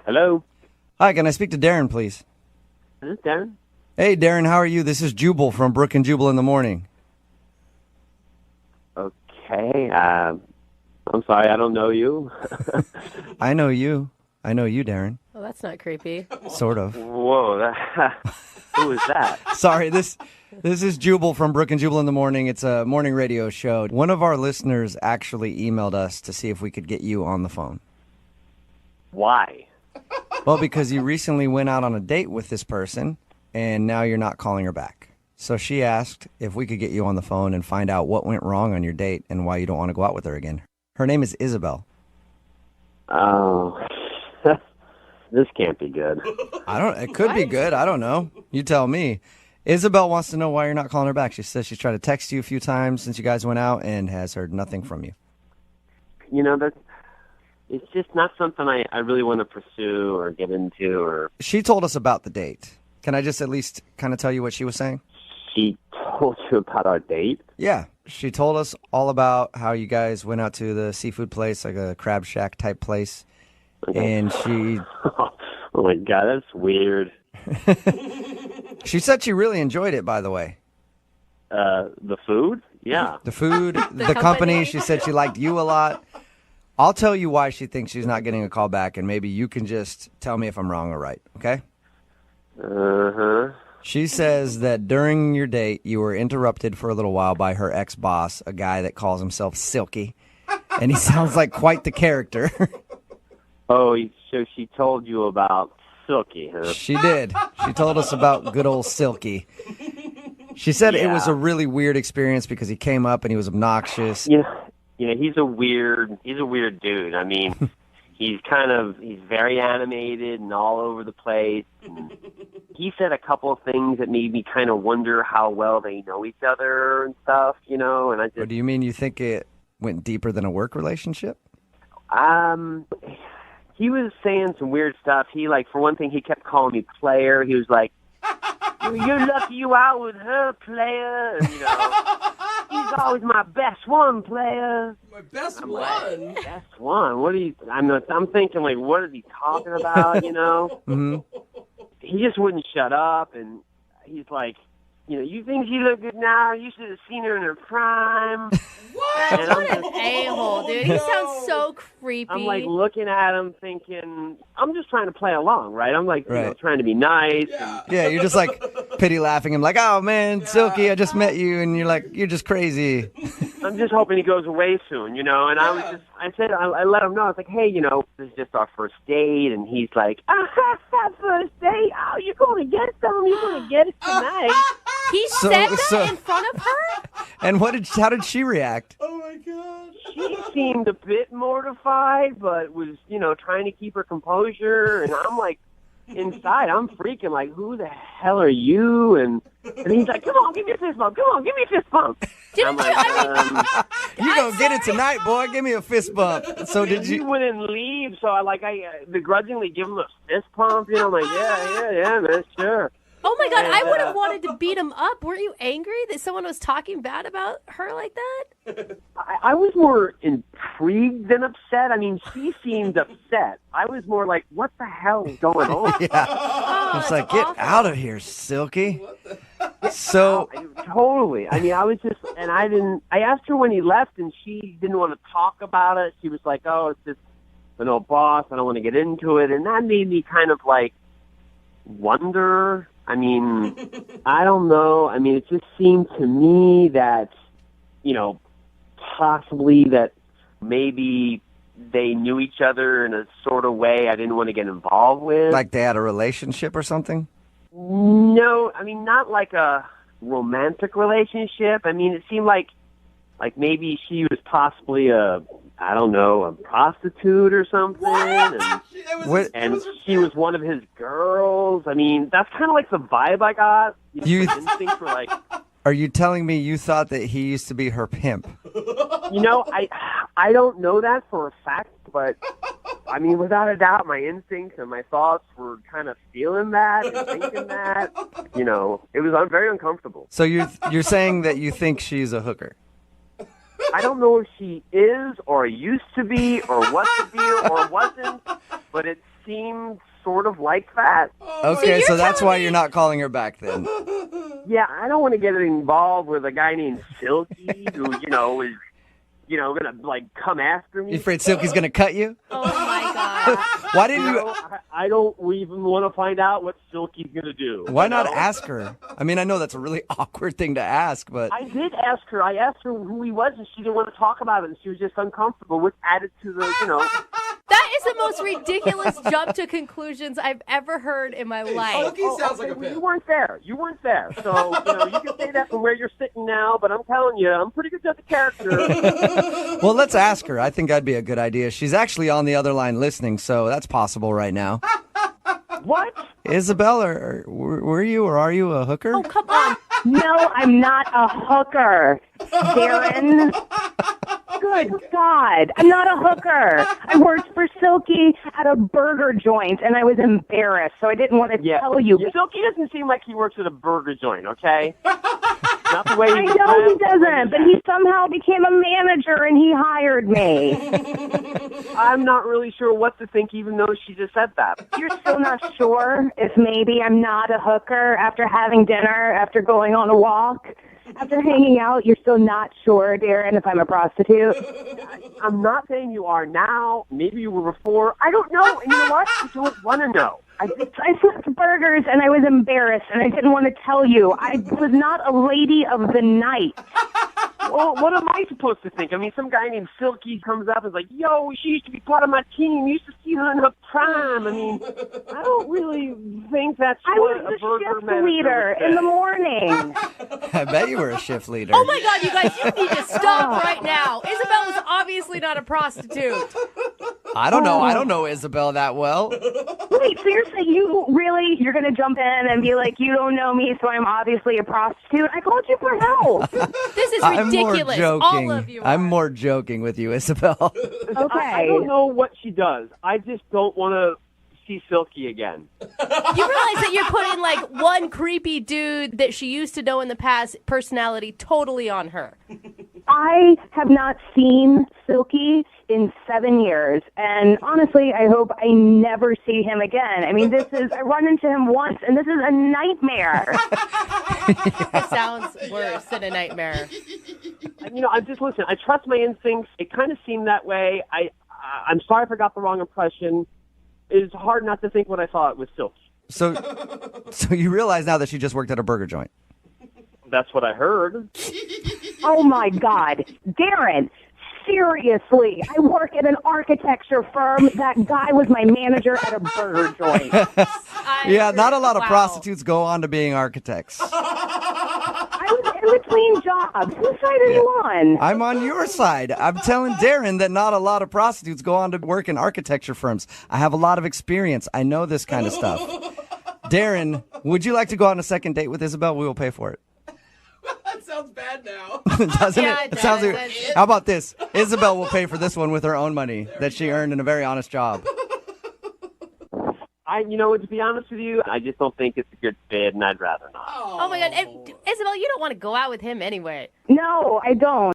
Hello? Hi, can I speak to Darren, please? Is this Darren? Hey, Darren, how are you? This is Jubal from Brooke and Jubal in the Morning. Okay, I'm sorry, I don't know you. I know you. I know you, Darren. Well, that's not creepy. Sort of. Whoa, who is that? Sorry, this is Jubal from Brooke and Jubal in the Morning. It's a morning radio show. One of our listeners actually emailed us to see if we could get you on the phone. Why? Well, because you recently went out on a date with this person, and now you're not calling her back. So she asked if we could get you on the phone and find out what went wrong on your date and why you don't want to go out with her again. Her name is Isabel. Oh, this can't be good. It could be good. I don't know. You tell me. Isabel wants to know why you're not calling her back. She says she's tried to text you a few times since you guys went out and has heard nothing from you. You know, it's just not something I really want to pursue or get into. Or She told us about the date. Can I just at least kind of tell you what she was saying? She told you about our date? Yeah. She told us all about how you guys went out to the seafood place, like a crab shack type place. Okay. And she... Oh, my God, that's weird. She said she really enjoyed it, by the way. The food? Yeah. The food, the company. She said she liked you a lot. I'll tell you why she thinks she's not getting a call back, and maybe you can just tell me if I'm wrong or right, okay? Uh-huh. She says that during your date, you were interrupted for a little while by her ex-boss, a guy that calls himself Silky, and he sounds like quite the character. Oh, so she told you about Silky, huh? She did. She told us about good old Silky. She said it was a really weird experience because he came up and he was obnoxious. Yeah, he's a weird dude. I mean, he's very animated and all over the place. And he said a couple of things that made me kind of wonder how well they know each other and stuff, and I just... Or do you mean you think it went deeper than a work relationship? He was saying some weird stuff. For one thing, he kept calling me player. He was like, "You're lucky you out with her, player." And, he's always my best one, player. My best one? Like, best one? What are you... I'm thinking, like, what is he talking about, Mm-hmm. He just wouldn't shut up, and he's like, you think she look good now? You should have seen her in her prime. What? What an a-hole, dude. He sounds so creepy. I'm like looking at him thinking, I'm just trying to play along, right? I'm like, trying to be nice. Yeah. Yeah, you're just like pity laughing him like, oh man, Silky, I just met you, and you're like, you're just crazy. I'm just hoping he goes away soon, and I let him know. I was like, hey, this is just our first date, and he's like, first date? Oh, you're going to get some? You're going to get it tonight. He said that in front of her? And how did she react? Oh, my God. She seemed a bit mortified, but was, trying to keep her composure, and I'm like, inside, I'm freaking like, who the hell are you? And he's like, come on, give me a fist bump. Come on, give me a fist bump. I'm like, you gonna get it tonight, boy. Give me a fist bump. So did He you? wouldn't leave, so I begrudgingly give him a fist pump. I'm like, yeah, man, sure. Oh, my God, I would have wanted to beat him up. Weren't you angry that someone was talking bad about her like that? I was more intrigued than upset. I mean, she seemed upset. I was more like, what the hell is going on? Yeah. Oh, It's like, get out of here, Silky. So Totally. I mean, I was just, and I asked her when he left, and she didn't want to talk about it. She was like, oh, it's just an old boss. I don't want to get into it. And that made me kind of like wonder. I mean, I don't know. I mean, it just seemed to me that, possibly that maybe they knew each other in a sort of way I didn't want to get involved with. like they had a relationship or something? No, I mean, not like a romantic relationship. I mean, it seemed like maybe she was possibly a prostitute or something. And she was one of his girls. I mean, that's kind of like the vibe I got. You instincts were like... Are you telling me you thought that he used to be her pimp? I don't know that for a fact, but I mean, without a doubt, my instincts and my thoughts were kind of feeling that and thinking that. It was very uncomfortable. So you're saying that you think she's a hooker? I don't know if she is or used to be or what the deal or wasn't, but it seemed sort of like that. Okay, so that's telling why me- you're not calling her back then. Yeah, I don't want to get involved with a guy named Silky who, is, gonna like come after me. You afraid Silky's gonna cut you? Oh my god. Why didn't you? I don't even want to find out what Silky's gonna do. Why not ask her? I mean, I know that's a really awkward thing to ask, but I did ask her. I asked her who he was, and she didn't want to talk about it, and she was just uncomfortable, which added to the, That is the most ridiculous jump to conclusions I've ever heard in my life. Silky sounds like a well, pimp. you weren't there. You weren't there. So, you can say that from where you're sitting now, but I'm telling you, I'm pretty good at the character. well, let's ask her. I think that'd be a good idea. She's actually on the other line listening, so that's possible right now. What? Isabel, or were you or are you a hooker? Oh, come on. No, I'm not a hooker, Darren. Good God. I'm not a hooker. I worked for Silky at a burger joint, and I was embarrassed, so I didn't want to tell you. Silky doesn't seem like he works at a burger joint, okay? Not the way I know he doesn't, but he somehow became a manager, and he hired me. I'm not really sure what to think, even though she just said that. You're still not sure if maybe I'm not a hooker after having dinner, after going on a walk? After hanging out, you're still not sure, Darren, if I'm a prostitute? I'm not saying you are now. Maybe you were before. I don't know. And you know what? I don't want to know. I flipped burgers, and I was embarrassed, and I didn't want to tell you. I was not a lady of the night. Well, what am I supposed to think? I mean, some guy named Silky comes up and is like, yo, she used to be part of my team. You used to see her in her prime. I mean, I don't really think that's I what was a burger the shift manager leader would in say. the morning. I bet you were a shift leader. Oh my god, you guys, you need to stop right now. Isabel was obviously not a prostitute. I don't know. I don't know Isabel that well. Wait, so you're saying you're going to jump in and be like, you don't know me, so I'm obviously a prostitute? I called you for help. This is I'm more ridiculous. joking. All of you are. I'm more joking with you, Isabel. Okay. I don't know what she does. I just don't want to see Silky again. You realize that you're putting like one creepy dude that she used to know in the past personality totally on her. I have not seen Silky in 7 years, and honestly, I hope I never see him again. I mean, I run into him once, and this is a nightmare. It sounds worse than a nightmare. I'm just listen. I trust my instincts. It kind of seemed that way. I'm sorry if I got the wrong impression. It's hard not to think what I thought was Silky. So you realize now that she just worked at a burger joint. That's what I heard. Oh, my God. Darren, seriously, I work at an architecture firm. That guy was my manager at a burger joint. Yeah, not a lot of Wow. prostitutes go on to being architects. I was in between jobs. Whose side are you on? I'm on your side. I'm telling Darren that not a lot of prostitutes go on to work in architecture firms. I have a lot of experience. I know this kind of stuff. Darren, would you like to go on a second date with Isabel? We will pay for it. That sounds bad now. Doesn't Yeah, it? it Sounds does. like, how about this? Isabel will pay for this one with her own money that she earned in a very honest job. To be honest with you, I just don't think it's a good fit, and I'd rather not. Oh my god. Isabel, you don't want to go out with him anyway. No, I don't.